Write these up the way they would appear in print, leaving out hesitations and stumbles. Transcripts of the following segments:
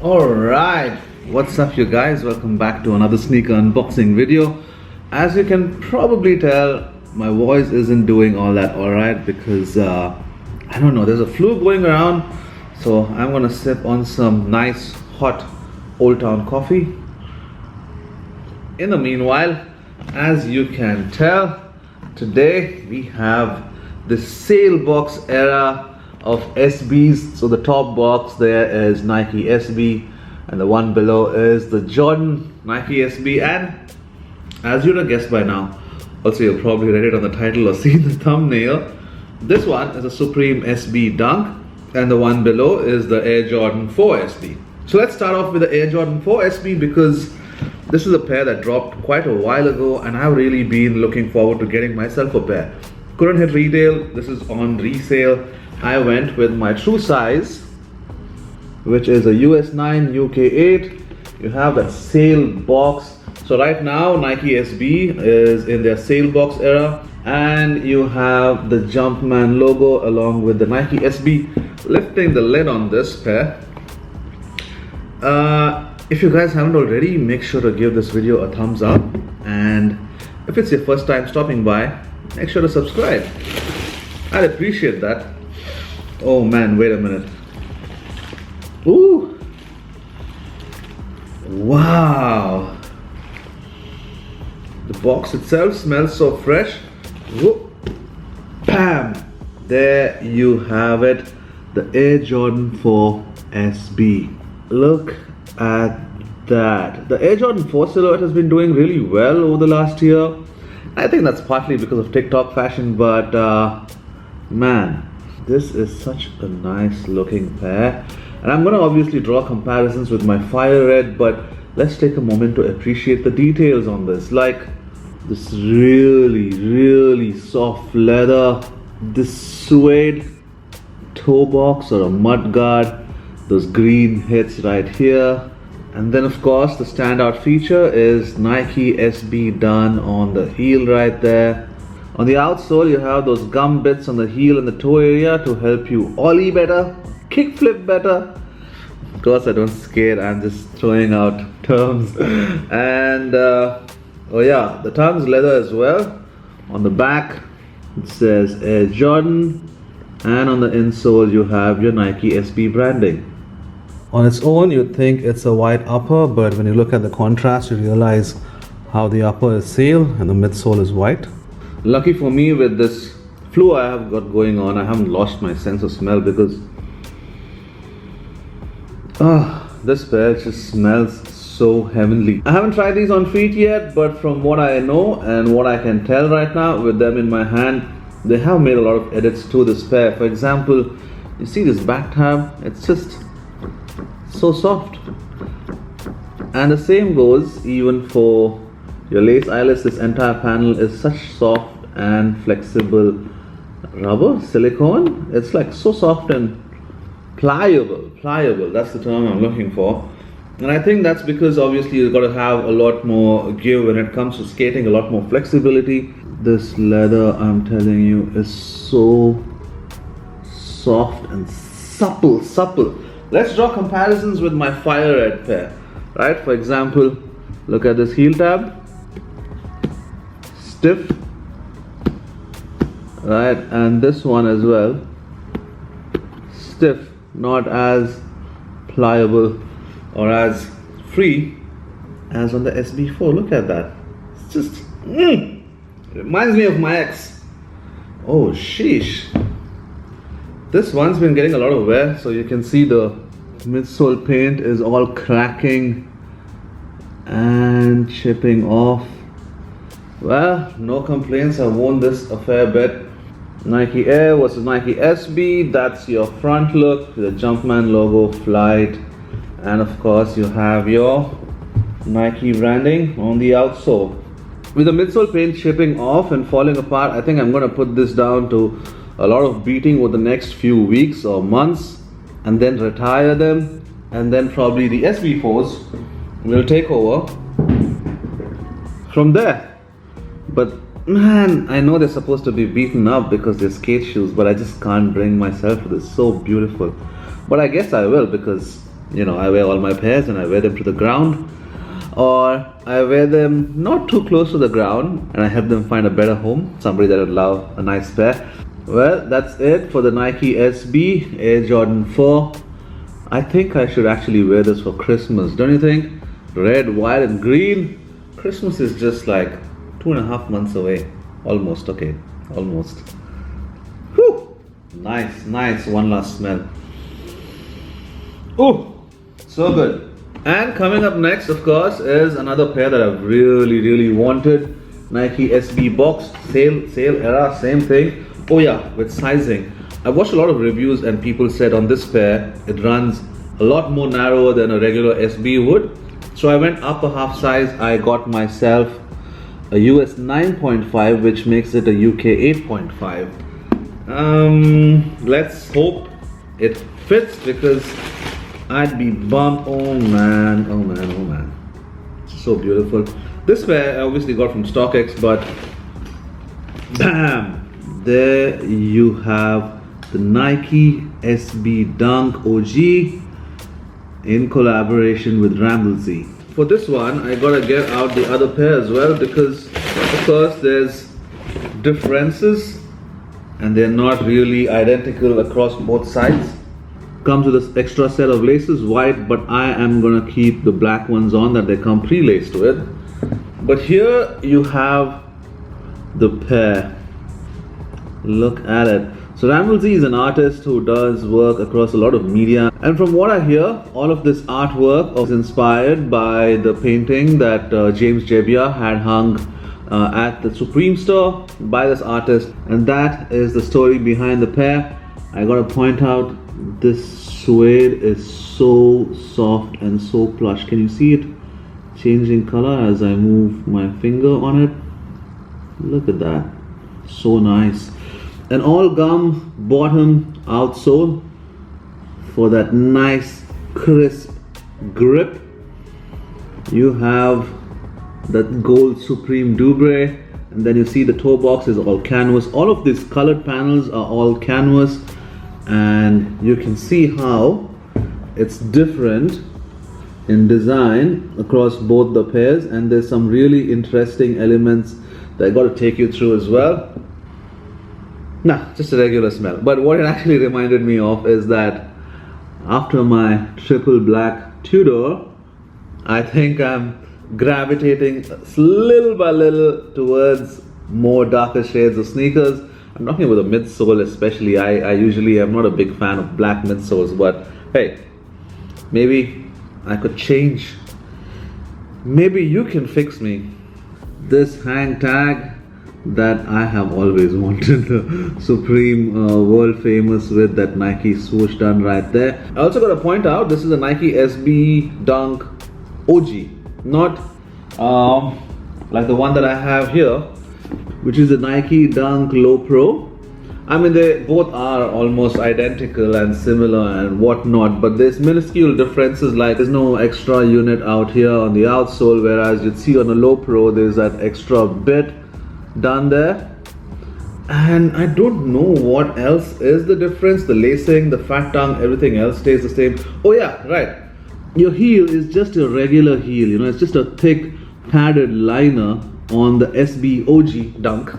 Alright, what's up you guys? Welcome back to another sneaker unboxing video. As you can probably tell, my voice isn't doing all that alright because I don't know, there's a flu going around. So I'm gonna sip on some nice hot Old Town coffee. In the meanwhile, as you can tell, today we have the sale box era of SBs. So the top box there is Nike SB and the one below is the Jordan Nike SB, and as you'd have guessed by now, also you've probably read it on the title or seen the thumbnail, this one is a Supreme SB Dunk and the one below is the Air Jordan 4 SB. So let's start off with the Air Jordan 4 SB because this is a pair that dropped quite a while ago and I've really been looking forward to getting myself a pair. Couldn't hit retail, this is on resale. I went with my true size, which is a US 9, UK 8. You have that sale box. So right now Nike SB is in their sale box era, and you have the Jumpman logo along with the Nike SB. Lifting the lid on this pair. If you guys haven't already, make sure to give this video a thumbs up, and if it's your first time stopping by, make sure to subscribe. I'd appreciate that. Oh man, wait a minute. Ooh. Wow. The box itself smells so fresh. Whoop. Bam. There you have it. The Air Jordan 4 SB. Look at that. The Air Jordan 4 silhouette has been doing really well over the last year. I think that's partly because of TikTok fashion, but man, this is such a nice looking pair. And I'm going to obviously draw comparisons with my fire red, but let's take a moment to appreciate the details on this. Like this really soft leather, this suede toe box or a mud guard, those green hits right here. And then of course the standout feature is Nike SB done on the heel right there. On the outsole you have those gum bits on the heel and the toe area to help you ollie better, kick flip better. Of course I don't skate, I'm just throwing out terms. And oh yeah, the tongue's leather as well. On the back it says Air Jordan, and on the insole you have your Nike SB branding. On its own you'd think it's a white upper, but when you look at the contrast you realize how the upper is sail and the midsole is white. Lucky for me, with this flu I have got going on, I haven't lost my sense of smell because this pair just smells so heavenly. I haven't tried these on feet yet, but from what I know and what I can tell right now with them in my hand, they have made a lot of edits to this pair. For example, you see this back tab, it's just so soft. And the same goes even for your lace eyelets. This entire panel is such soft and flexible rubber, silicone. It's like so soft and pliable, that's the term I'm looking for. And I think that's because obviously you've got to have a lot more give when it comes to skating, a lot more flexibility. This leather, I'm telling you, is so soft and supple. Let's draw comparisons with my fire red pair, right? For example, look at this heel tab, stiff, right? And this one as well, stiff, not as pliable or as free as on the SB4. Look at that. It's just it reminds me of my ex. Oh sheesh. This one's been getting a lot of wear, so you can see the midsole paint is all cracking and chipping off. Well, no complaints, I've worn this a fair bit. Nike Air versus Nike SB, that's your front look, the Jumpman logo, Flight, and of course you have your Nike branding on the outsole. With the midsole paint chipping off and falling apart, I think I'm going to put this down to a lot of beating over the next few weeks or months and then retire them, and then probably the SB4s will take over from there. But man, I know they're supposed to be beaten up because they're skate shoes, but I just can't bring myself to this. So beautiful. But I guess I will, because I wear all my pairs and I wear them to the ground, or I wear them not too close to the ground and I help them find a better home, somebody that would love a nice pair. Well, that's it for the Nike SB Air Jordan 4. I think I should actually wear this for Christmas, don't you think? Red, white and green. Christmas is just like 2.5 months away. Almost, okay, almost. Whew! Nice, one last smell. Oh, so good. And coming up next, of course, is another pair that I've really wanted. Nike SB box, sale era, same thing. Oh yeah, with sizing. I watched a lot of reviews and people said on this pair, it runs a lot more narrower than a regular SB would. So I went up a half size. I got myself a US 9.5, which makes it a UK 8.5. Let's hope it fits, because I'd be bummed. Oh man. So beautiful. This pair I obviously got from StockX, but bam! There you have the Nike SB Dunk OG in collaboration with Rammellzee. For this one, I gotta get out the other pair as well, because of course there's differences and they're not really identical across both sides. Comes with this extra set of laces, white, but I am gonna keep the black ones on that they come pre-laced with. But here you have the pair. Look at it. So Rammellzee is an artist who does work across a lot of media, and from what I hear, all of this artwork was inspired by the painting that James Jebbia had hung at the Supreme store by this artist, and that is the story behind the pair. I gotta point out, this suede is so soft and so plush. Can you see it changing color as I move my finger on it? Look at that, so nice. An all gum bottom outsole for that nice crisp grip. You have that gold Supreme Dubre, and then you see the toe box is all canvas. All of these colored panels are all canvas, and you can see how it's different in design across both the pairs, and there's some really interesting elements that I got to take you through as well. Nah, just a regular smell. But what it actually reminded me of is that after my triple black Tudor, I think I'm gravitating little by little towards more darker shades of sneakers. I'm talking about the midsole especially. I usually am not a big fan of black midsoles, but hey, maybe I could change. Maybe you can fix me. This hang tag that I have always wanted, the Supreme world famous with that Nike swoosh done right there. I also got to point out, this is a Nike SB Dunk OG, not like the one that I have here, which is a Nike Dunk Low Pro. I mean, they both are almost identical and similar and whatnot, but there's minuscule differences, like there's no extra unit out here on the outsole, whereas you'd see on a Low Pro there's that extra bit done there. And I don't know what else is the difference. The lacing, the fat tongue, everything else stays the same. Oh yeah, right, your heel is just a regular heel, it's just a thick padded liner on the SB OG Dunk,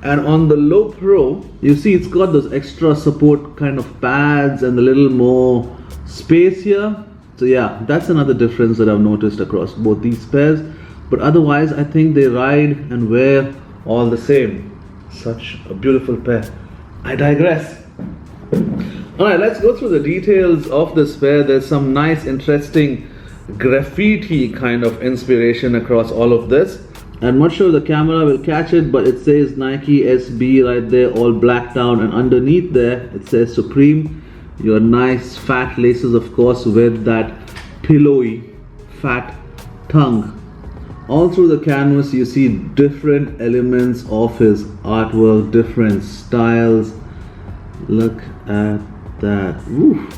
and on the Low Pro you see it's got those extra support kind of pads and a little more space here. So yeah, that's another difference that I've noticed across both these pairs, but otherwise I think they ride and wear all the same. Such a beautiful pair. I digress. Alright, let's go through the details of this pair. There's some nice interesting graffiti kind of inspiration across all of this. I'm not sure the camera will catch it, but it says Nike SB right there, all blacked out, and underneath there it says Supreme. Your nice fat laces, of course, with that pillowy fat tongue. All through the canvas you see different elements of his artwork, different styles. Look at that. Ooh,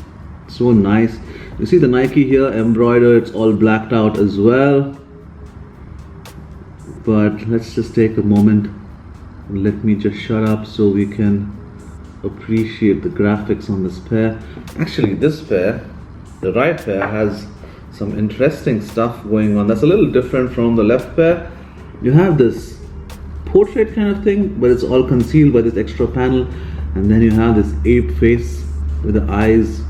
so nice. You see the Nike here embroidered, it's all blacked out as well. But let's just take a moment and let me just shut up so we can appreciate the graphics on this pair. Actually, this pair The right pair has some interesting stuff going on. That's a little different from the left pair. You have this portrait kind of thing, but it's all concealed by this extra panel. And then you have this ape face with the eyes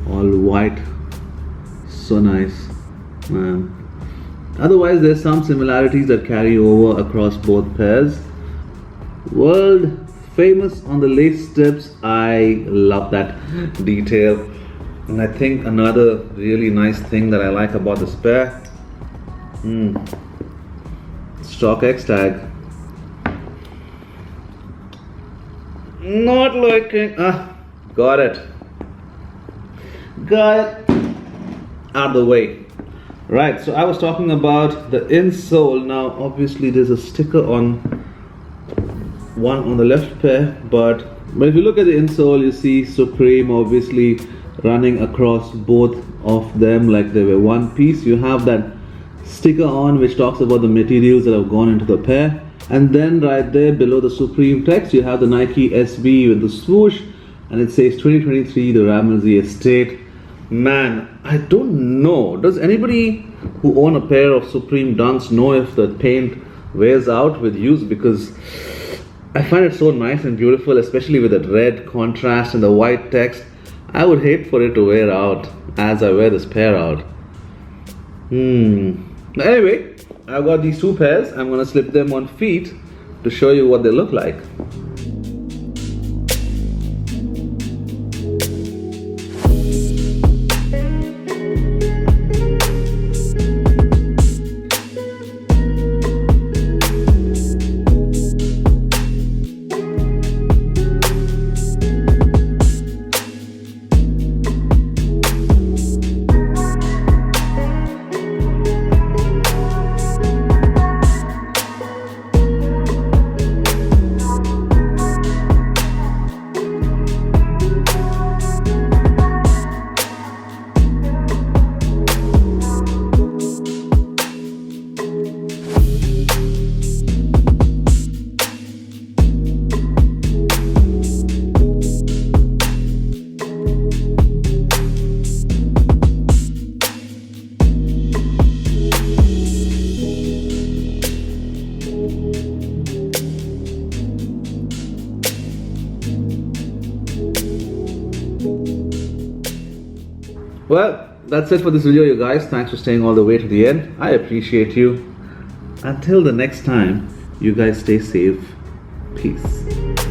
all white. So nice, man. Otherwise, there's some similarities that carry over across both pairs. World famous on the lace tips. I love that detail. And I think another really nice thing that I like about this pair, stock X tag. Not looking. Got it. Out of the way. Right, so I was talking about the insole. Now obviously there's a sticker on one on the left pair, but if you look at the insole, you see Supreme obviously running across both of them like they were one piece. You have that sticker on which talks about the materials that have gone into the pair, and then right there below the Supreme text you have the Nike SB with the swoosh, and it says 2023 the Rammellzee estate. Man, I don't know, does anybody who own a pair of Supreme Dunks know if the paint wears out with use? Because I find it so nice and beautiful, especially with that red contrast and the white text. I would hate for it to wear out as I wear this pair out. Anyway, I've got these two pairs. I'm gonna slip them on feet to show you what they look like. Well, that's it for this video, you guys. Thanks for staying all the way to the end. I appreciate you. Until the next time, you guys stay safe. Peace.